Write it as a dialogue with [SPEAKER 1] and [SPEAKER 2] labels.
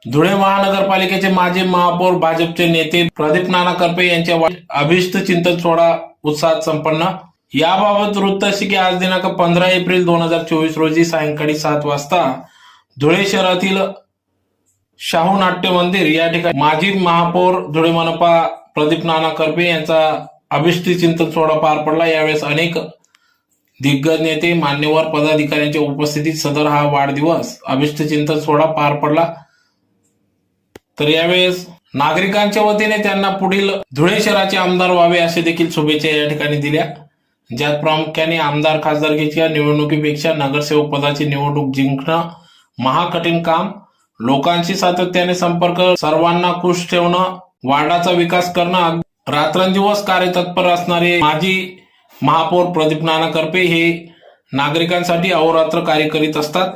[SPEAKER 1] धुळे महानगरपालिकेचे माजी महापौर भाजपचे नेते प्रदीप नाना करपे यांच्या अभिष्ट चिंतन सोहळा उत्साहात संपन्न। याबाबत वृत्त असे की आज दिनांक 15 एप्रिल 2024 रोजी सायंकाळी 7 वाजता धुळे शहरातील शाहू नाट्य मंदिर या ठिकाणी माजी महापौर धुळे मनपा प्रदीप नाना करपे यांचा अभिष्ट चिंतन सोहळा पार पडला। यावेळेस अनेक दिग्गज नेते मान्यवर पदाधिकाऱ्यांच्या उपस्थितीत सदर हा वाढदिवस अभिष्ट चिंतन सोहळा पार पडला। तर यावेळेस नागरिकांच्या वतीने त्यांना पुढील धुळे शहराचे आमदार व्हावे असे देखील शुभेच्छा या ठिकाणी दिल्या, ज्यात प्रामुख्याने आमदार खासदारकीच्या निवडणुकीपेक्षा नगरसेवक पदाची निवडणूक जिंकणं महाकठीण काम, लोकांशी सातत्याने संपर्क, सर्वांना खुश ठेवणं, वार्डाचा विकास करणं, रात्रंदिवस कार्यतत्पर असणारे माजी महापौर प्रदीप नाना करपे हे नागरिकांसाठी अहोरात्र कार्य करीत असतात।